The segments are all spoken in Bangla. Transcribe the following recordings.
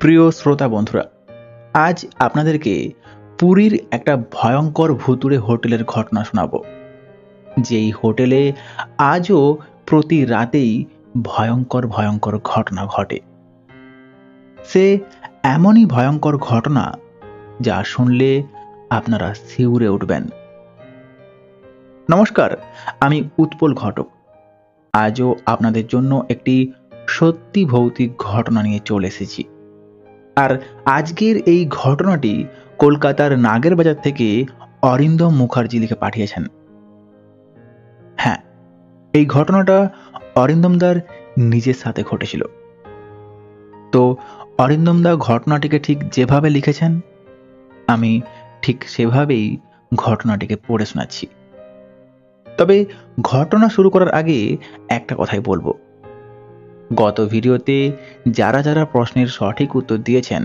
প্রিয় শ্রোতা বন্ধুরা, আজ আপনাদেরকে পুরীর একটা ভয়ঙ্কর ভুতুড়ে হোটেলের ঘটনা শোনাবো। যেই হোটেলে আজও প্রতি রাতেই ভয়ঙ্কর ভয়ঙ্কর ঘটনা ঘটে। সে এমনই ভয়ঙ্কর ঘটনা যা শুনলে আপনারা শিউরে উঠবেন। নমস্কার, আমি উৎপল ঘটক। আজও আপনাদের জন্য একটি সত্যি ভৌতিক ঘটনা নিয়ে চলে এসেছি। আর আজকের এই ঘটনাটি কলকাতার নাগেরবাজার থেকে অরিন্দম মুখার্জি লিখে পাঠিয়েছেন। হ্যাঁ, এই ঘটনাটা অরিন্দমদার নিজের সাথে ঘটেছিল। তো অরিন্দমদা ঘটনাটিকে ঠিক যেভাবে লিখেছেন, আমি ঠিক সেভাবেই ঘটনাটিকে পড়ে শোনাচ্ছি। তবে ঘটনা শুরু করার আগে একটা কথাই বলবো। গত ভিডিওতে যারা যারা প্রশ্নের সঠিক উত্তর দিয়েছেন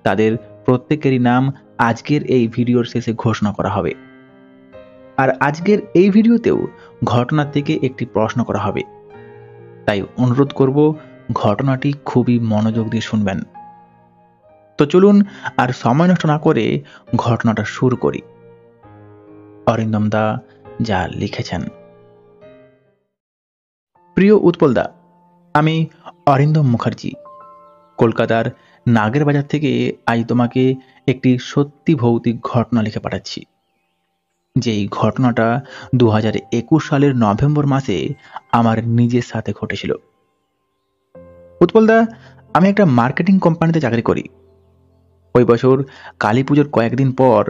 তাদের প্রত্যেকেরই নাম আজকের এই ভিডিওর শেষে ঘোষণা করা হবে। আর আজকের এই ভিডিওতেও ঘটনা থেকে একটি প্রশ্ন করা হবে, তাই অনুরোধ করব ঘটনাটি খুবই মনোযোগ দিয়ে শুনবেন। তো চলুন আর সময় নষ্ট না করে ঘটনাটা শুরু করি। অরিন্দম দা যা লিখেছেন। প্রিয় উৎপলদা, আমি অরিন্দম মুখার্জি কলকাতার নাগেরবাজার থেকে আজ তোমাকে একটি সত্যি ভৌতিক ঘটনা লিখে পাঠাচ্ছি। যেই ঘটনাটা 2021 সালের নভেম্বর মাসে আমার নিজের সাথে ঘটেছিল। উৎপলদা, আমি একটা মার্কেটিং কোম্পানিতে চাকরি করি। ওই বছর কালী পুজোর কয়েকদিন পর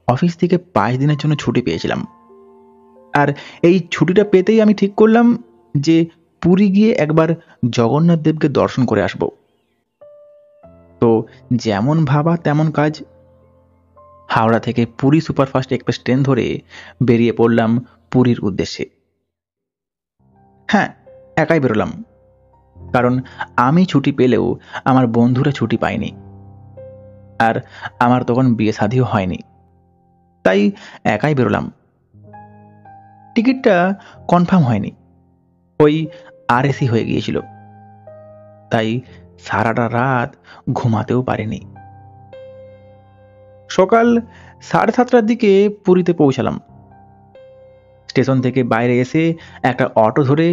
অফিস থেকে 5 দিনের জন্য ছুটি পেয়েছিলাম। আর এই ছুটিটা পেতেই আমি ঠিক করলাম যে পুরী গিয়ে একবার জগন্নাথ দেবকে দর্শন করে আসব। তো যেমন ভাবা তেমন কাজ। হাওড়া থেকে পুরী সুপারফাস্ট এক্সপ্রেস ট্রেন ধরে বেরিয়ে পড়লাম পুরীর উদ্দেশ্যে। হ্যাঁ, একাই বেরোলাম, কারণ আমি ছুটি পেলেও আমার বন্ধুরা ছুটি পায়নি। আর আমার তখন বিয়ে শাদিও হয়নি, তাই একাই বেরোলাম। টিকিটটা কনফার্ম হয়নি, ওই RAC হয়ে গিয়েছিল, তাই সারাটা রাত ঘুমাতেও পারিনি। সকাল 7:30টার দিকে পুরীতে পৌঁছালাম। স্টেশন থেকে বাইরে এসে একটা অটো ধরে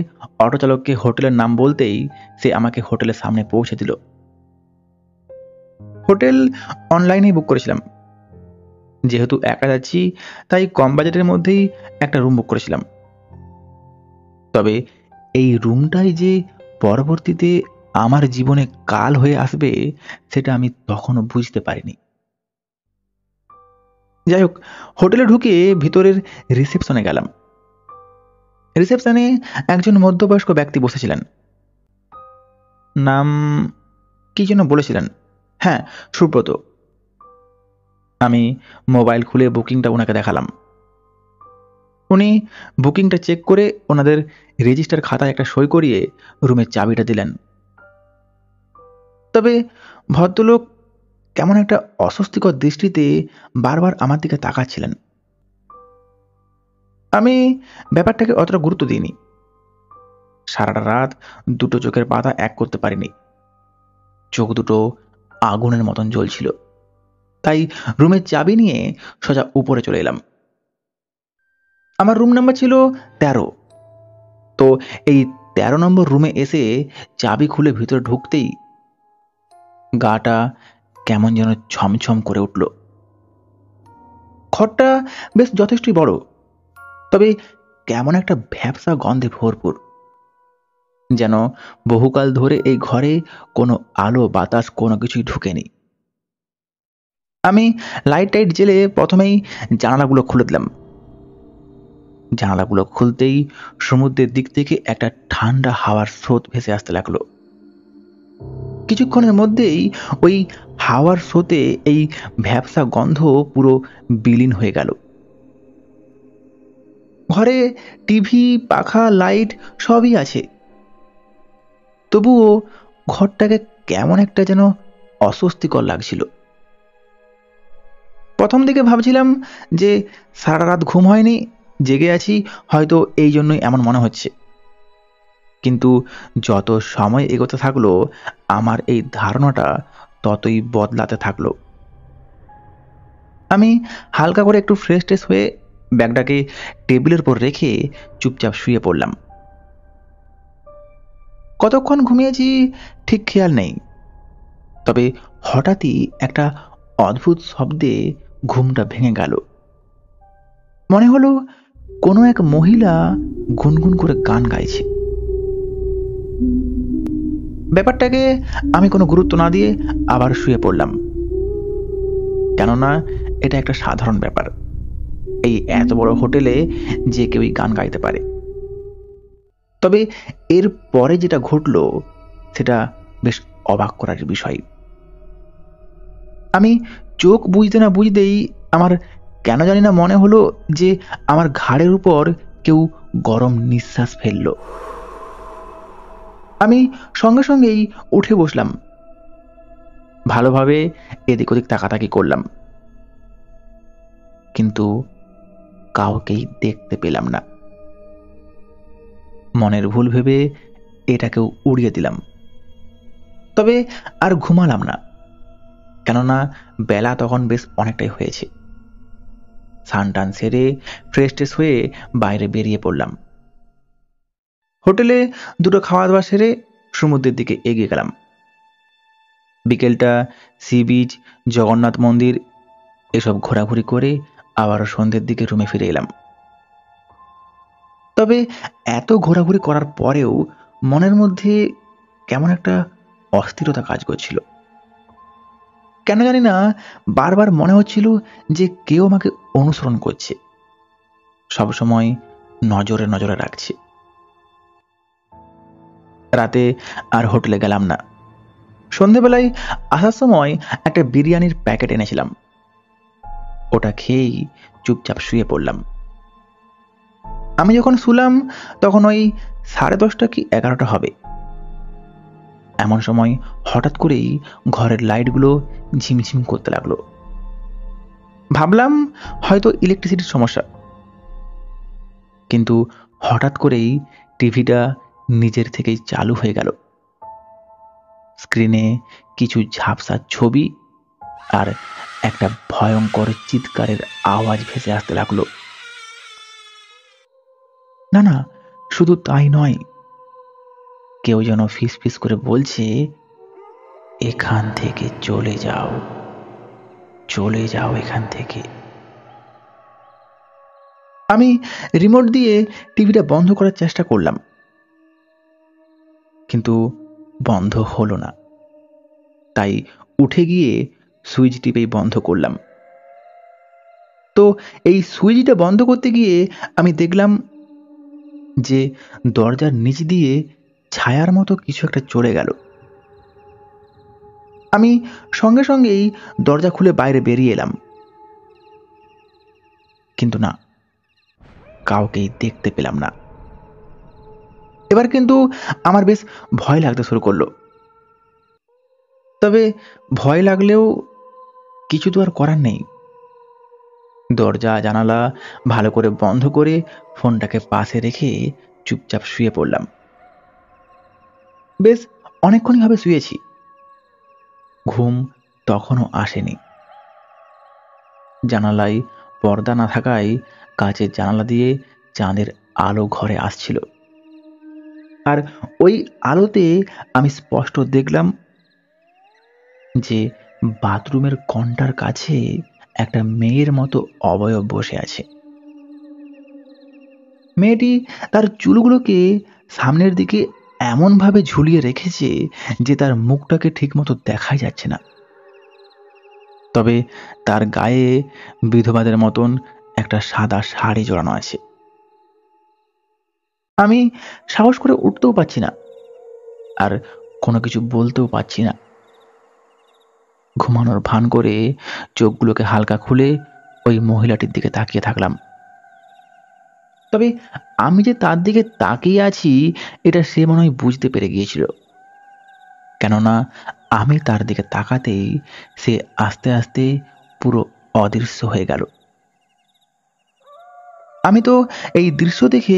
অটো চালককে হোটেলের নাম বলতেই সে আমাকে হোটেলের সামনে পৌঁছে দিল। হোটেল অনলাইনেই বুক করেছিলাম। যেহেতু একা যাচ্ছি তাই কম বাজেটের মধ্যেই একটা রুম বুক করেছিলাম। তবে এই রুমটাই যে পরবর্তীতে আমার জীবনে কাল হয়ে আসবে সেটা আমি তখনও বুঝতে পারিনি। যাই হোক, হোটেলে ঢুকে ভিতরের রিসেপশনে গেলাম। রিসেপশনে একজন মধ্যবয়স্ক ব্যক্তি বসেছিলেন। নাম কি যেন বলেছিলেন, হ্যাঁ, সুব্রত। আমি মোবাইল খুলে বুকিংটা ওনাকে দেখালাম। উনি বুকিংটা চেক করে ওনাদের রেজিস্টার খাতায় একটা সই করিয়ে রুমের চাবিটা দিলেন। তবে ভদ্রলোক কেমন একটা অস্বস্তিকর দৃষ্টিতে বারবার আমার দিকে তাকাচ্ছিলেন। আমি ব্যাপারটাকে অতটা গুরুত্ব দিইনি। সারাটা রাত দুটো চোখের পাতা এক করতে পারিনি। চোখ দুটো আগুনের মতন জ্বলছিল। তাই রুমের চাবি নিয়ে সোজা উপরে চলে এলাম। আমার রুম নাম্বার ছিল 13। তো এই 13 নম্বর রুমে এসে চাবি খুলে ভিতরে ঢুকতেই গাটা কেমন যেন ছমছম করে উঠল। ঘরটা বেশ যথেষ্টই বড়, তবে কেমন একটা ভ্যাপসা গন্ধে ভরপুর, যেন বহুকাল ধরে এই ঘরে কোনো আলো বাতাস কোনো কিছুই ঢুকেনি। আমি লাইট টাইট জ্বেলে প্রথমেই জানালাগুলো খুলে দিলাম। জানালাগুলো খুলতেই সমুদ্রের দিক থেকে একটা ঠান্ডা হাওয়ার স্রোত ভেসে আসতে লাগলো। কিছুক্ষণের মধ্যেই ওই হাওয়ার স্রোতে এই ভ্যাপসা গন্ধ পুরো বিলীন হয়ে গেল। ঘরে টিভি, পাখা, লাইট সবই আছে, তবুও ঘরটাকে কেমন একটা যেন অস্বস্তিকর লাগছিল। প্রথম দিকে ভাবছিলাম যে সারা রাত ঘুম হয়নি, জেগে আছি, হয়তো এই জন্যই এমন মনে হচ্ছে। কিন্তু যত সময় এগোতে থাকলো আমার এই ধারণাটা ততই বদলাতে থাকলো। আমি হালকা করে একটু ফ্রেশ ট্রেশ হয়ে ব্যাগটাকে টেবিলের উপর রেখে চুপচাপ শুয়ে পড়লাম। কতক্ষণ ঘুমিয়েছি ঠিক খেয়াল নেই, তবে হঠাৎই একটা অদ্ভুত শব্দে ঘুমটা ভেঙে গেল। মনে হলো কোনো এক মহিলা গুনগুন করে গান গাইছে। ব্যাপারটাকে আমি কোনো গুরুত্ব না দিয়ে আবার শুয়ে পড়লাম, কেননা এটা একটা সাধারণ ব্যাপার। এই এত বড় হোটেলে যে কেউই গান গাইতে পারে। তবে এর পরে যেটা ঘটলো সেটা বেশ অবাক করার বিষয়। আমি চোখ বুঝতে না বুঝতেই আমার কেন জানি না মনে হলো যে আমার ঘাড়ের উপর কেউ গরম নিঃশ্বাস ফেললো। আমি সঙ্গে সঙ্গেই উঠে বসলাম, ভালোভাবে এদিক ওদিক তাকাতাকি করলাম, কিন্তু কাউকেই দেখতে পেলাম না। মনের ভুল ভেবে এটাকেও উড়িয়ে দিলাম। তবে আর ঘুমালাম না, কেননা বেলা তখন বেশ অনেকটাই হয়েছে। স্নান সেরে ফ্রেশ ট্রেশ হয়ে বাইরে বেরিয়ে পড়লাম। হোটেলে দুটো খাওয়া দাওয়া সেরে সমুদ্রের দিকে এগিয়ে গেলাম। বিকেলটা সি বিচ, জগন্নাথ মন্দির এসব ঘোরাঘুরি করে আবার সন্ধ্যের দিকে রুমে ফিরে এলাম। তবে এত ঘোরাঘুরি করার পরেও মনের মধ্যে কেমন একটা অস্থিরতা কাজ করছিল। কেন জানি না বারবার মনে হচ্ছিল যে কেউ আমাকে অনুসরণ করছে, সবসময় নজরে নজরে রাখছে। রাতে আর হোটেলে গেলাম না। সন্ধেবেলায় আসার সময় একটা বিরিয়ানির প্যাকেট এনেছিলাম, ওটা খেয়েই চুপচাপ শুয়ে পড়লাম। আমি যখন শুলাম তখন ওই 10:30 কি 11টা হবে। এমন সময় হঠাৎ করেই ঘরের লাইটগুলো ঝিমঝিম করতে লাগলো। ভাবলাম হয়তো ইলেকট্রিসিটির সমস্যা, কিন্তু হঠাৎ করেই টিভিটা নিজের থেকেই চালু হয়ে গেল। স্ক্রিনে কিছু ঝাপসা ছবি আর একটা ভয়ঙ্কর চিৎকারের আওয়াজ ভেসে আসতে লাগলো। না না, শুধু তাই নয়, কেউ যেন ফিস ফিস করে বলছে, এখান থেকে চলে যাও, চলে যাও এখান থেকে। আমি রিমোট দিয়ে টিভিটা বন্ধ করার চেষ্টা করলাম, কিন্তু বন্ধ হলো না। তাই উঠে গিয়ে সুইচ টিপেই বন্ধ করলাম। তো এই সুইচটা বন্ধ করতে গিয়ে আমি দেখলাম যে দরজার নিচ দিয়ে ছায়ার মতো কিছু একটা চলে গেল। আমি সঙ্গে সঙ্গেই দরজা খুলে বাইরে বেরিয়ে এলাম, কিন্তু না, কাউকেই দেখতে পেলাম না। এবার কিন্তু আমার বেশ ভয় লাগতে শুরু করলো। তবে ভয় লাগলেও কিছু তো আর করার নেই। দরজা জানালা ভালো করে বন্ধ করে ফোনটাকে পাশে রেখে চুপচাপ শুয়ে পড়লাম। বেশ অনেকক্ষণই ভাবে শুয়েছি, ঘুম তখনও আসেনি। জানালায় পর্দা না থাকায় কাচের জানালা দিয়ে চাঁদের আলো ঘরে আসছিল, আর ওই আলোতে আমি স্পষ্ট দেখলাম যে বাথরুমের কন্টার কাছে একটা মেয়ের মতো অবয়ব বসে আছে। মেয়েটি তার চুলগুলোকে সামনের দিকে এমনভাবে ঝুলিয়ে রেখেছে যে তার মুখটাকে ঠিকমতো দেখাই যাচ্ছে না। তবে তার গায়ে বিধবাদের মতন একটা সাদা শাড়ি জড়ানো আছে। আমি সাহস করে উঠতেও পারছি না, আর কোনো কিছু বলতেও পারছি না। ঘুমানোর ভান করে চোখগুলোকে হালকা খুলে ওই মহিলাটির দিকে তাকিয়ে থাকলাম। তবে আমি যে তার দিকে তাকিয়ে আছি এটা সে মনে হয় বুঝতে পেরে গিয়েছিল, কেননা আমি তার দিকে তাকাতেই সে আস্তে আস্তে পুরো অদৃশ্য হয়ে গেল। আমি তো এই দৃশ্য দেখে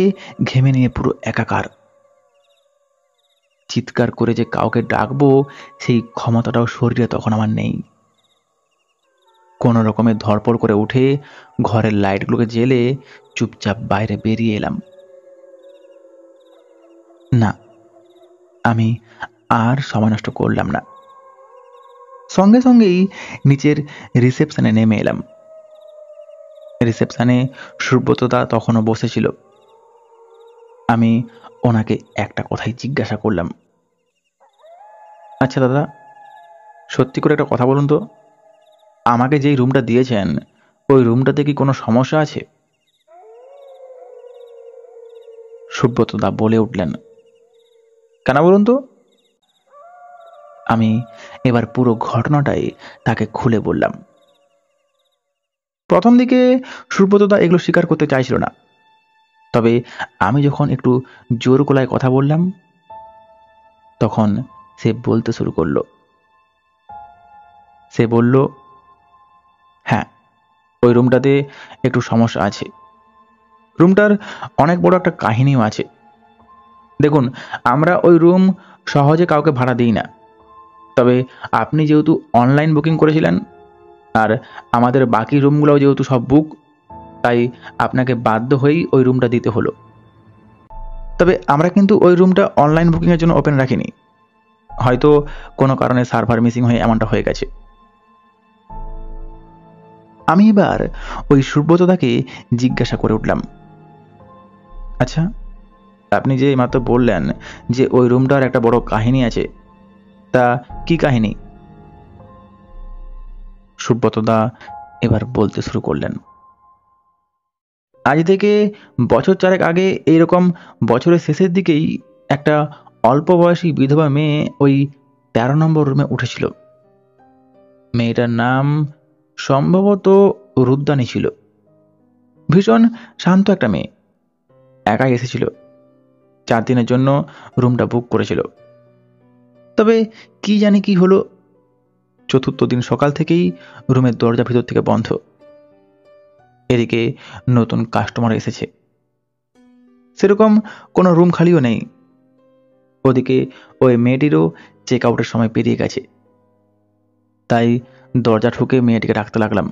ঘেমে নিয়ে পুরো একাকার। চিৎকার করে যে কাউকে ডাকবো সেই ক্ষমতাটাও শরীরে তখন আমার নেই। কোনো রকমে ধরপড় করে উঠে ঘরের লাইটগুলোকে জ্বেলে চুপচাপ বাইরে বেরিয়ে এলাম। না, আমি আর সময় নষ্ট করলাম না। সঙ্গে সঙ্গেই নিচের রিসেপশনে নেমে এলাম। রিসেপশনে সুব্রতদা তখনও বসেছিল। আমি ওনাকে একটা কথাই জিজ্ঞাসা করলাম, আচ্ছা দাদা, সত্যি করে একটা কথা বলুন তো, আমাকে যেই রুমটা দিয়েছেন ওই রুমটাতে কি কোনো সমস্যা আছে? সুব্রতদা বলে উঠলেন, কেন বলুন তো? আমি এবার পুরো ঘটনাটাই তাকে খুলে বললাম। প্রথম দিকে সুব্রতদা এগুলো স্বীকার করতে চাইছিল না, তবে আমি যখন একটু জোর গলায় কথা বললাম তখন সে বলতে শুরু করলো। সে বলল, হ্যাঁ, ওই রুমটাতে একটু সমস্যা আছে। রুমটার অনেক বড় একটা কাহিনীও আছে। দেখুন, আমরা ওই রুম সহজে কাউকে ভাড়া দিই না, তবে আপনি যেহেতু অনলাইন বুকিং করেছিলেন আর আমাদের বাকি রুমগুলোও যেহেতু সব বুক, তাই আপনাকে বাধ্য হয়েই ওই রুমটা দিতে হলো। তবে আমরা কিন্তু ওই রুমটা অনলাইন বুকিংয়ের জন্য ওপেন রাখিনি, হয়তো কোনো কারণে সার্ভার মিসিং হয়ে এমনটা হয়ে গেছে। আমি এবার ওই সুব্রতদাকে জিজ্ঞাসা করে উঠলাম, আচ্ছা, আপনি যে মাত্র বললেন যে ওই রুমটার একটা বড় কাহিনী আছে, তা কি কাহিনী? সুব্রতদা এবার বলতে শুরু করলেন, আজ থেকে বছর চারেক আগে এইরকম বছরের শেষের দিকেই একটা অল্প বয়সী বিধবা মেয়ে ওই 13 নম্বর রুমে উঠেছিল। মেয়েটার নাম সম্ভবত রুদ্রাণী ছিল। ভীষণ শান্ত একটা মেয়ে, একাই এসেছিল, 4 দিনের জন্য রুমটা বুক করেছিল। তবে কি জানি কি হলো, চতুর্থ দিন সকাল থেকেই রুমের দরজা ভিতর থেকে বন্ধ। এদিকে নতুন কাস্টমার এসেছে, সেরকম কোনো রুম খালিও নেই। ওদিকে ওই মেয়েটিরও চেক আউটের সময় পেরিয়ে গেছে, তাই দরজা ঠুকে মেয়েটিকে ডাকতে লাগলাম।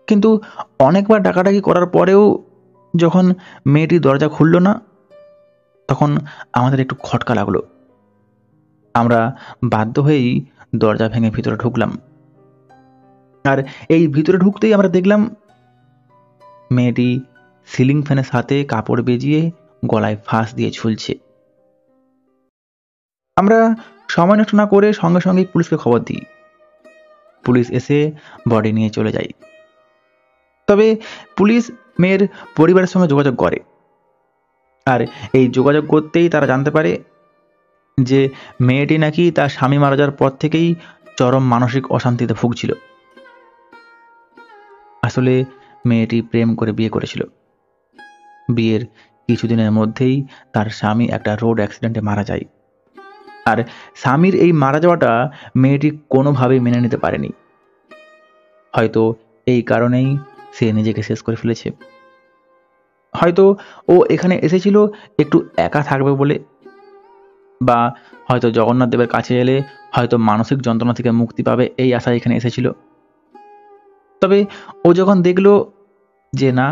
কিন্তু অনেকবার ডাকাডাকি করার পরেও যখন মেয়েটি দরজা খুলল না, তখন আমাদের একটু খটকা লাগলো। আমরা বাধ্য হয়েই দরজা ভেঙে ভিতরে ঢুকলাম। আর এই ভিতরে ঢুকতেই আমরা দেখলাম মেয়েটি সিলিং ফ্যানের সাথে কাপড় বেজিয়ে গলায় ফাঁস দিয়ে ঝুলছে। আমরা সময় নষ্ট না করে সঙ্গে সঙ্গে পুলিশকে খবর দিই। পুলিশ এসে বডি নিয়ে চলে যায়। তবে পুলিশ মেয়ের পরিবারের সঙ্গে যোগাযোগ করে, আর এই যোগাযোগ করতেই তারা জানতে পারে যে মেয়েটি নাকি তার স্বামী মারা যাওয়ার পর থেকেই চরম মানসিক অশান্তিতে ভুগছিল। আসলে মেয়েটি প্রেম করে বিয়ে করেছিল। বিয়ের কিছুদিনের মধ্যেই তার স্বামী একটা রোড অ্যাক্সিডেন্টে মারা যায়। আর স্বামীর এই মারা যাওয়াটা মেয়েটি কোনোভাবেই মেনে নিতে পারেনি। হয়তো এই কারণেই সে নিজেকে শেষ করে ফেলেছে। হয়তো ও এখানে এসেছিল একটু একা থাকবে বলে, বা হয়তো জগন্নাথ দেবের কাছে এলে হয়তো মানসিক যন্ত্রণা থেকে মুক্তি পাবে এই আশায় এখানে এসেছিল। তবে ও যখন দেখলো যে না,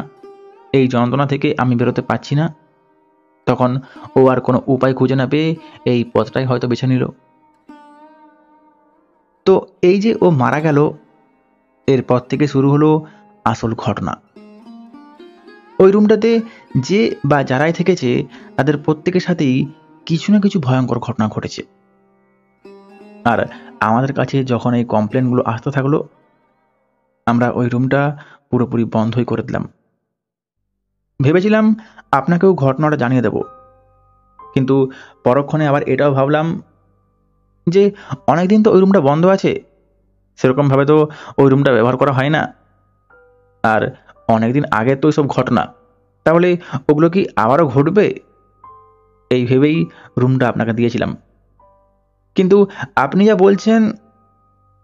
এই যন্ত্রণা থেকে আমি বেরোতে পারছি না, তখন ও আর কোনো উপায় খুঁজে না পেয়ে এই পথটাই হয়তো বেছে নিল। তো এই যে ও মারা গেল, এরপর থেকে শুরু হলো আসল ঘটনা। ওই রুমটাতে যে বা যারাই থেকেছে তাদের প্রত্যেকের সাথেই কিছু না কিছু ভয়ঙ্কর ঘটনা ঘটেছে। আর আমাদের কাছে যখন এই কমপ্লেনগুলো আসতে থাকলো, আমরা ওই রুমটা পুরোপুরি বন্ধই করে দিলাম। ভেবেছিলাম আপনাকেও ঘটনাটা জানিয়ে দেব, কিন্তু পরক্ষণে আবার এটাও ভাবলাম যে অনেকদিন তো ওই রুমটা বন্ধ আছে, সেরকমভাবে তো ওই রুমটা ব্যবহার করা হয় না, আর অনেকদিন আগের তো ওইসব ঘটনা, তাহলে ওগুলো কি আবারও ঘটবে, এই ভেবেই রুমটা আপনাকে দিয়েছিলাম। কিন্তু আপনি যা বলছেন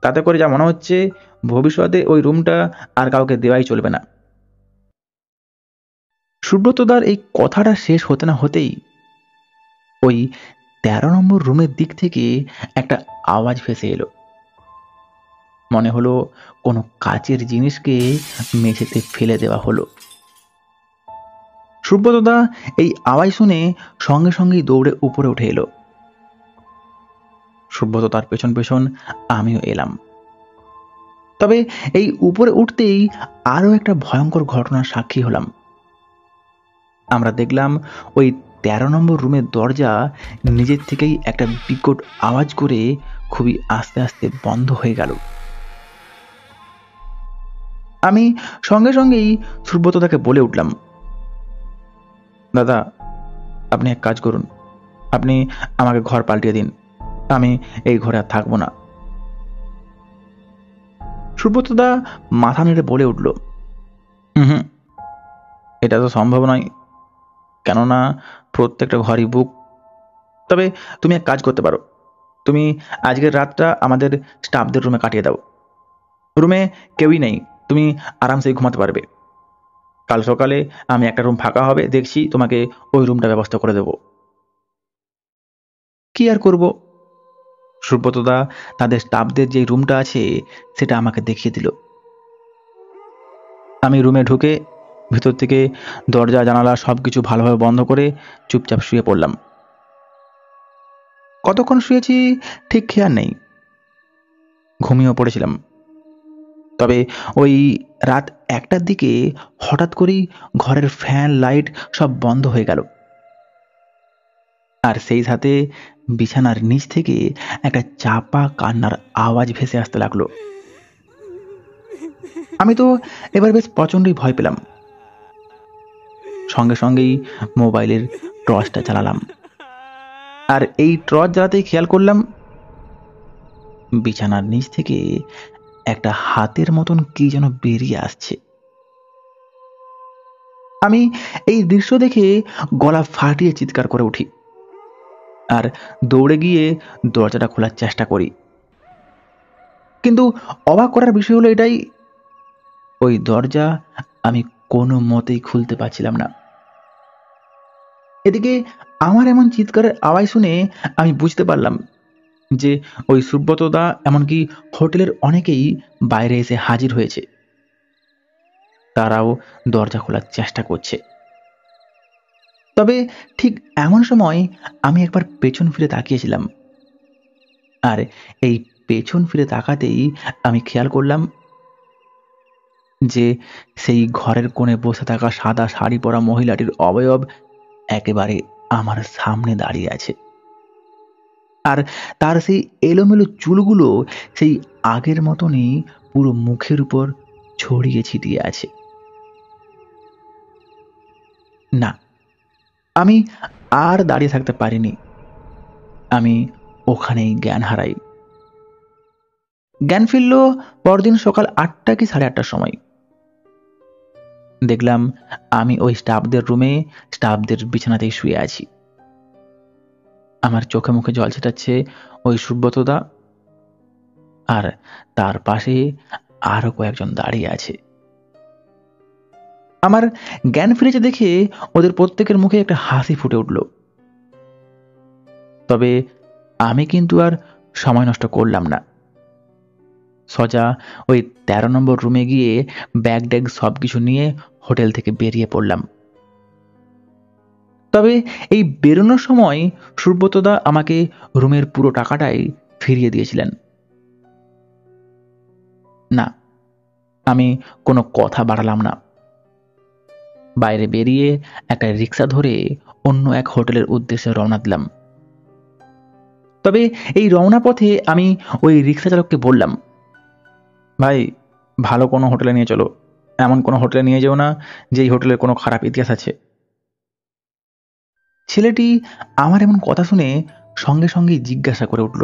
তাতে করে যা মনে হচ্ছে ভবিষ্যতে ওই রুমটা আর কাউকে দেওয়াই চলবে না। সুব্রতদার এই কথাটা শেষ হতে না হতেই ওই 13 নম্বর রুমের দিক থেকে একটা আওয়াজ ভেসে এলো। মনে হলো কোনো কাচের জিনিসকে মেঝেতে ফেলে দেওয়া হলো। সুব্রতদা এই আওয়াজ শুনে সঙ্গে সঙ্গেই দৌড়ে উপরে উঠে এলো। সুব্রত তার পেছন পেছন আমিও এলাম। তবে এই উপরে উঠতেই আরো একটা ভয়ঙ্কর ঘটনার সাক্ষী হলাম। আমরা দেখলাম ওই 13 নম্বর রুমের দরজা নিজের থেকেই একটা বিকট আওয়াজ করে খুবই আস্তে আস্তে বন্ধ হয়ে গেল। আমি সঙ্গে সঙ্গেই সুব্রতদাকে বলে উঠলাম, দাদা আপনি এক কাজ করুন, আপনি আমাকে ঘর পাল্টিয়ে দিন, আমি এই ঘরে আর থাকবো না। সুব্রতদা মাথা নেড়ে বলে উঠল, হুম, এটা তো সম্ভব নয়, কেননা প্রত্যেকটা ঘরই বুক। তবে তুমি এক কাজ করতে পারো, তুমি আজকের রাতটা আমাদের স্টাফদের রুমে কাটিয়ে দাও। রুমে কেউই নেই, তুমি আরামসে ঘুমাতে পারবে। কাল সকালে আমি একটা রুম ফাঁকা হবে দেখছি, তোমাকে ওই রুমটা ব্যবস্থা করে দেব। কি আর করব, সুব্রতদা তাদের স্টাফদের যে রুমটা আছে সেটা আমাকে দেখিয়ে দিল। আমি রুমে ঢুকে ভিতর থেকে দরজা জানালা সবকিছু ভালোভাবে বন্ধ করে চুপচাপ শুয়ে পড়লাম। কতক্ষণ শুয়েছি ঠিক খেয়াল নেই, ঘুমিয়েও পড়েছিলাম। তবে ওই রাত 1টার দিকে হঠাৎ করেই ঘরের ফ্যান লাইট সব বন্ধ হয়ে গেল, আর সেই সাথে বিছানার নিচ থেকে একটা চাপা কান্নার আওয়াজ ভেসে আসতে লাগলো। আমি তো এবার বেশ প্রচণ্ডই ভয় পেলাম। সঙ্গে সঙ্গেই মোবাইলের টর্চটা চালালাম, আর এই টর্চ জ্বালাতেই খেয়াল করলাম বিছানার নিচ থেকে একটা হাতের মতন কি যেন বেরিয়ে আসছে। আমি এই দৃশ্য দেখে গলা ফাটিয়ে চিৎকার করে উঠি আর দৌড়ে গিয়ে দরজাটা খোলার চেষ্টা করি। কিন্তু অবাক করার বিষয় হলো এটাই, ওই দরজা আমি কোনো মতেই খুলতে পারছিলাম না। এদিকে আমার এমন চিৎকারের আওয়াজ শুনে আমি বুঝতে পারলাম যে ওই সুব্রতদা এমনকি হোটেলের অনেকেই বাইরে এসে হাজির হয়েছে, তারাও দরজা খোলার চেষ্টা করছে। তবে ঠিক এমন সময় আমি একবার পেছন ফিরে তাকিয়েছিলাম, আর এই পেছন ফিরে তাকাতেই আমি খেয়াল করলাম যে সেই ঘরের কোণে বসে থাকা সাদা শাড়ি পরা মহিলাটির অবয়ব একেবারে আমার সামনে দাঁড়িয়ে আছে, আর তার সেই এলোমেলো চুলগুলো সেই আগের মতনই পুরো মুখের উপর ছড়িয়ে ছিটিয়ে আছে। না, আমি আর দাঁড়িয়ে থাকতে পারিনি, আমি ওখানেই জ্ঞান হারাই। জ্ঞান ফিরল পরদিন সকাল 8টা কি 8:30টার সময়। দেখলাম আমি ওই স্টাফদের রুমে স্টাফদের বিছানাতেই শুয়ে আছি। আমার চোখে মুখে জল ছেটাচ্ছে ওই সুব্রতদা, আর তার পাশে আরো কয়েকজন দাঁড়িয়ে আছে। আমার জ্ঞান ফিরেছে দেখে ওদের প্রত্যেকের মুখে একটা হাসি ফুটে উঠল। তবে আমি কিন্তু আর সময় নষ্ট করলাম না, সোজা ওই 13 নম্বর রুমে গিয়ে ব্যাগ ড্যাগ সবকিছু নিয়ে হোটেল থেকে বেরিয়ে পড়লাম। তবে এই বেরোনোর সময় সুব্রতদা আমাকে রুমের পুরো টাকাটাই ফিরিয়ে দিয়েছিলেন। না, আমি কোনো কথা বাড়ালাম না, বাইরে বেরিয়ে একটা রিক্সা ধরে অন্য এক হোটেলের উদ্দেশ্যে রওনা দিলাম। তবে এই রওনা পথে আমি ওই রিক্সা চালককে বললাম, ভাই ভালো কোনো হোটেলে নিয়ে চলো, এমন কোনো হোটেলে নিয়ে যেও না যেই হোটেলের কোনো খারাপ ইতিহাস আছে। ছেলেটি আমার এমন কথা শুনে সঙ্গে সঙ্গেই জিজ্ঞাসা করে উঠল,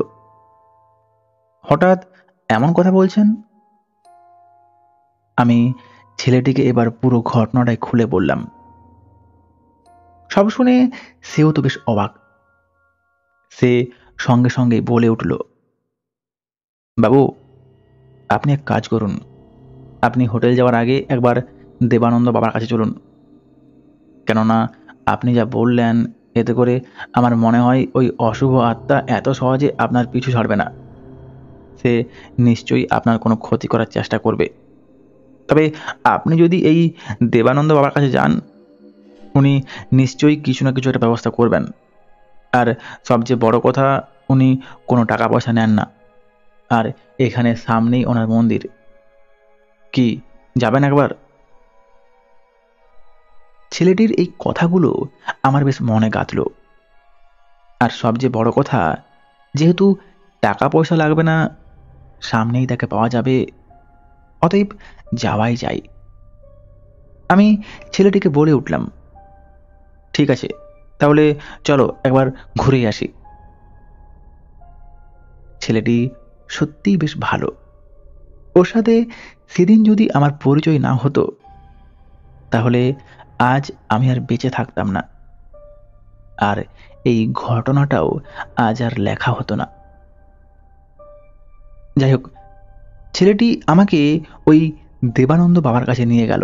হঠাৎ এমন কথা বলছেন? আমি ছেলেটিকে এবার পুরো ঘটনাটাই খুলে বললাম। সব শুনে সেও তো বেশ অবাক। সে সঙ্গে সঙ্গেই বলে উঠল, বাবু আপনি এক কাজ করুন, আপনি হোটেল যাওয়ার আগে একবার দেবানন্দ বাবার কাছে চলুন, কেননা আপনি যা বললেন এতে করে আমার মনে হয় ওই অশুভ আত্মা এত সহজে আপনার পিছু ছাড়বে না। সে নিশ্চয়ই আপনার কোনো ক্ষতি করার চেষ্টা করবে। তবে আপনি যদি এই দেবানন্দ বাবার কাছে যান, উনি নিশ্চয়ই কিছু না কিছু একটা ব্যবস্থা করবেন। আর সবচেয়ে বড় কথা, উনি কোনো টাকা পয়সা নেন না। আর এখানে সামনেই ওনার মন্দির। কি যাবেন একবার? ছেলেটির এই কথাগুলো আমার বেশ মনে গাঁথল। আর সবচেয়ে বড় কথা, যেহেতু টাকা পয়সা লাগবে না, সামনেই তাকে পাওয়া যাবে, অতএব যাওয়াই যায়। আমি ছেলেটিকে বলে উঠলাম, ঠিক আছে, তাহলে চলো একবার ঘুরে আসি। ছেলেটি সত্যিই বেশ ভালো। ওর সাথে সেদিন যদি আমার পরিচয় না হতো, তাহলে আজ আমি আর বেঁচে থাকতাম না, আর এই ঘটনাটাও আজ আর লেখা হতো না। যাই হোক, ছেলেটি আমাকে ওই দেবানন্দ বাবার কাছে নিয়ে গেল।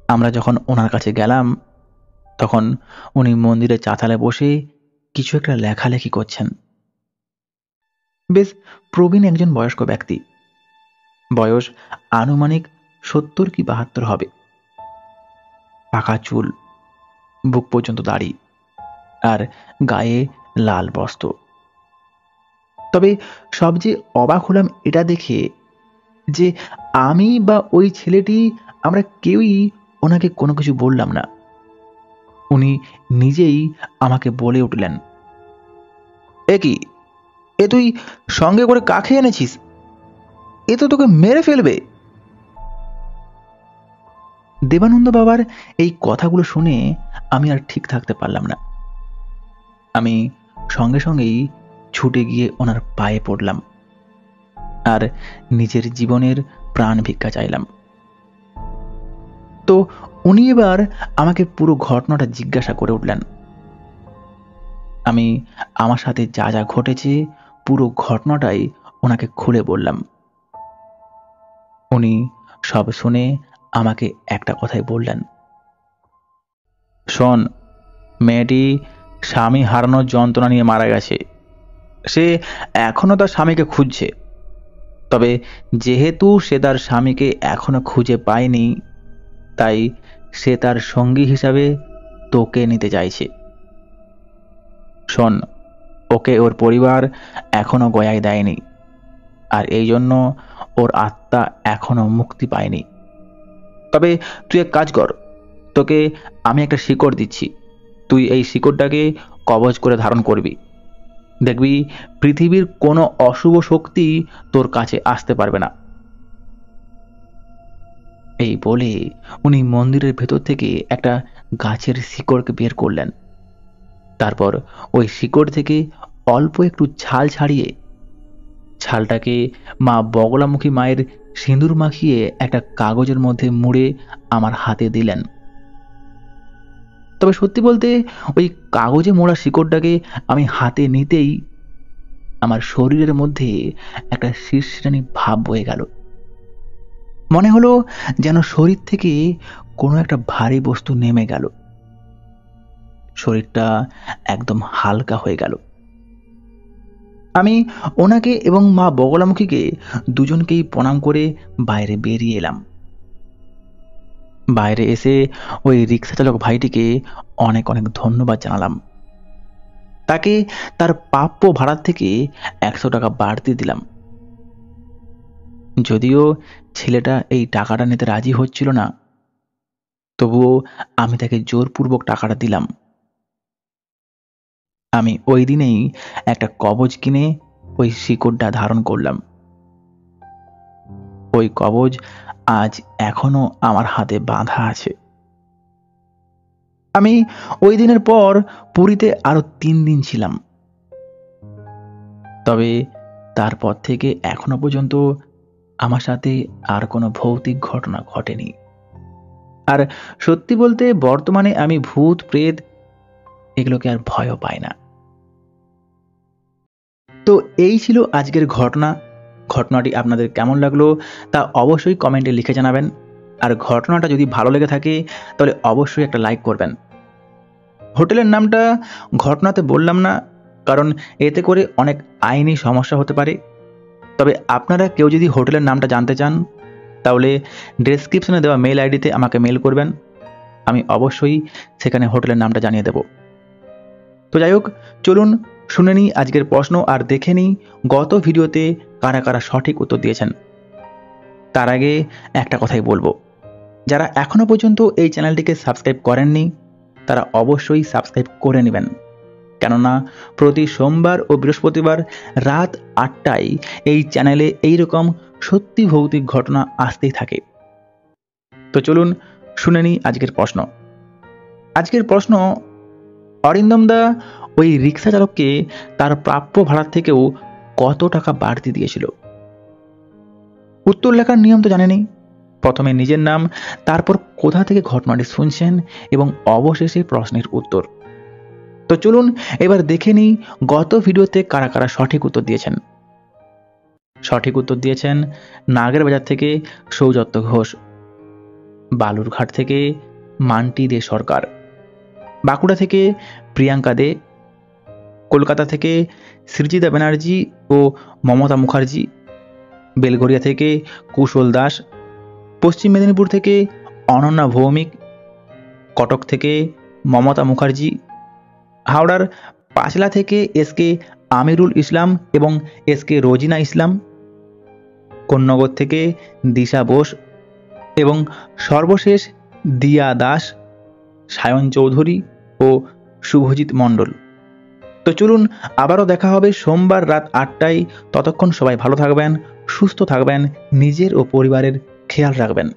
আমরা যখন ওনার কাছে গেলাম, তখন উনি মন্দিরের চাতালে বসে কিছু একটা লেখালেখি করছেন। বেশ প্রবীণ একজন বয়স্ক ব্যক্তি, বয়স আনুমানিক 70 কি 72 হবে। পাকা চুল, বুক পর্যন্ত দাড়ি, আর গায়ে লাল বস্ত্র। তবে সবচেয়ে অবাক হলাম এটা দেখে যে আমি বা ওই ছেলেটি, আমরা কেউই ওনাকে কোনো কিছু বললাম না। উনি নিজেই আমাকে বলে উঠলেন, এ কি, এ তুই সঙ্গে করে কাকে এনেছিস? এ তো তোকে মেরে ফেলবে। দেবানন্দ বাবার এই কথাগুলো শুনে আমি আর ঠিক থাকতে পারলাম না। আমি সঙ্গে সঙ্গেই ছুটে গিয়ে ওনার পায়ে পড়লাম আর নিজের জীবনের প্রাণ ভিক্ষা চাইলাম। তো উনি এবার আমাকে পুরো ঘটনাটা জিজ্ঞাসা করে উঠলেন। আমি আমার সাথে যা যা ঘটেছে পুরো ঘটনাটাই ওনাকে খুলে বললাম। উনি সব শুনে আমাকে একটা কথাই বললেন, শোন, মেয়েটি স্বামী হারানোর যন্ত্রণা নিয়ে মারা গেছে। সে এখনো তার স্বামীকে খুঁজছে। তবে যেহেতু সে তার স্বামীকে এখনো খুঁজে পায়নি, তাই সে তার সঙ্গী হিসাবে তোকে নিতে চাইছে। শোন, ওকে ওর পরিবার এখনো গয়ায় দেয়নি, আর এই জন্য ওর আত্মা এখনো মুক্তি পায়নি। তবে তুই এক কাজ কর, তোকে আমি একটা শিকড় দিচ্ছি। তুই এই শিকড়টাকে কবজ করে ধারণ করবি। দেখবি পৃথিবীর কোনো অশুভ শক্তি তোর কাছে আসতে পারবে না। এই বলে উনি মন্দিরের ভেতর থেকে একটা গাছের শিকড়কে বের করলেন। তারপর ওই শিকড় থেকে অল্প একটু ছাল ছাড়িয়ে ছালটাকে মা বগলামুখী মায়ের সিঁদুর মাখিয়ে একটা কাগজের মধ্যে মুড়ে আমার হাতে দিলেন। তবে সত্যি বলতে, ওই কাগজে মোড়া শিকড়টাকে আমি হাতে নিতেই আমার শরীরের মধ্যে একটা শিরশিরানি ভাব বয়ে গেল। মনে হলো যেন শরীর থেকে কোনো একটা ভারী বস্তু নেমে গেল। শরীরটা একদম হালকা হয়ে গেল। আমি ওনাকে এবং মা বগলামুখীকে দুজনকেই প্রণাম করে বাইরে বেরিয়ে এলাম। বাইরে এসে ওই রিক্সা চালক ভাইটিকে অনেক অনেক ধন্যবাদ জানালাম। তাকে তার প্রাপ্য ভাড়ার থেকে 100 টাকা বাড়তি দিলাম। যদিও ছেলেটা এই টাকাটা নিতে রাজি হচ্ছিল না, তবুও আমি তাকে জোরপূর্বক টাকাটা দিলাম। আমি ওই দিনেই একটা কবজ কিনে ওই শিকড়টা ধারণ করলাম। ওই কবজ আজ এখনো আমার হাতে বাঁধা আছে। আমি ওই দিনের পর পুরীতে আরো 3 দিন ছিলাম। তবে তারপর থেকে এখনো পর্যন্ত আমার সাথে আর কোনো ভৌতিক ঘটনা ঘটেনি। আর সত্যি বলতে বর্তমানে আমি ভূত প্রেত এগুলোকে আর ভয়ও পাই না। তো এই ছিল আজকের ঘটনা। ঘটনাটি আপনাদের কেমন লাগলো তা অবশ্যই কমেন্টে লিখে জানাবেন। আর ঘটনাটা যদি ভালো লেগে থাকে তাহলে অবশ্যই একটা লাইক করবেন। হোটেলের নামটা ঘটনাতে বললাম না, কারণ এতে করে অনেক আইনি সমস্যা হতে পারে। তবে আপনারা কেউ যদি হোটেলের নামটা জানতে চান তাহলে ডেসক্রিপশনে দেওয়া মেল আইডিতে আমাকে মেল করবেন, আমি অবশ্যই সেখানে হোটেলের নামটা জানিয়ে দেব। তো যাই হোক, চলুন শুনে নিই আজকের প্রশ্ন আর দেখে নিই গত ভিডিওতে কারা কারা সঠিক উত্তর দিয়েছেন। তার আগে একটা কথাই বলবো, যারা এখনো পর্যন্ত এই চ্যানেলটিকে সাবস্ক্রাইব করেননি তারা অবশ্যই সাবস্ক্রাইব করে নেবেন, কেননা প্রতি সোমবার ও বৃহস্পতিবার রাত 8টায় এই চ্যানেলে এইরকম সত্যি ভৌতিক ঘটনা আসতেই থাকে। তো চলুন শুনে নিই আজকের প্রশ্ন। আজকের প্রশ্ন, অরিন্দম দা ওই রিক্সা চালককে তার প্রাপ্য ভাড়ার থেকেও কত টাকা বাড়তি দিয়েছিল? উত্তর লেখার নিয়ম তো জানেনই। প্রথমে নিজের নাম, তারপর কোথা থেকে ঘটনাটি শুনছেন এবং অবশেষে প্রশ্নের উত্তর। তো চলুন এবার দেখে নিই গত ভিডিওতে কারা কারা সঠিক উত্তর দিয়েছেন। সঠিক উত্তর দিয়েছেন নাগের বাজার থেকে সৌজত্য ঘোষ, বালুরঘাট থেকে মান্টি দে সরকার, বাঁকুড়া থেকে প্রিয়াঙ্কা দে, কলকাতা থেকে সৃজিতা ব্যানার্জি ও মমতা মুখার্জি, বেলঘরিয়া থেকে কুশল দাস, পশ্চিম মেদিনীপুর থেকে অনন্যা ভৌমিক, কটক থেকে মমতা মুখার্জি, হাওড়ার পাঁচলা থেকে এসকে আমিরুল ইসলাম এবং এসকে রোজিনা ইসলাম, কোন্নগর থেকে দিশা বোস এবং সর্বশেষ দিয়া দাস, সায়ন চৌধুরী ও শুভজিৎ মণ্ডল। তো চলুন আবারও দেখা হবে সোমবার রাত 8টায়। ততক্ষণ সবাই ভালো থাকবেন, সুস্থ থাকবেন, নিজের ও পরিবারের খেয়াল রাখবেন।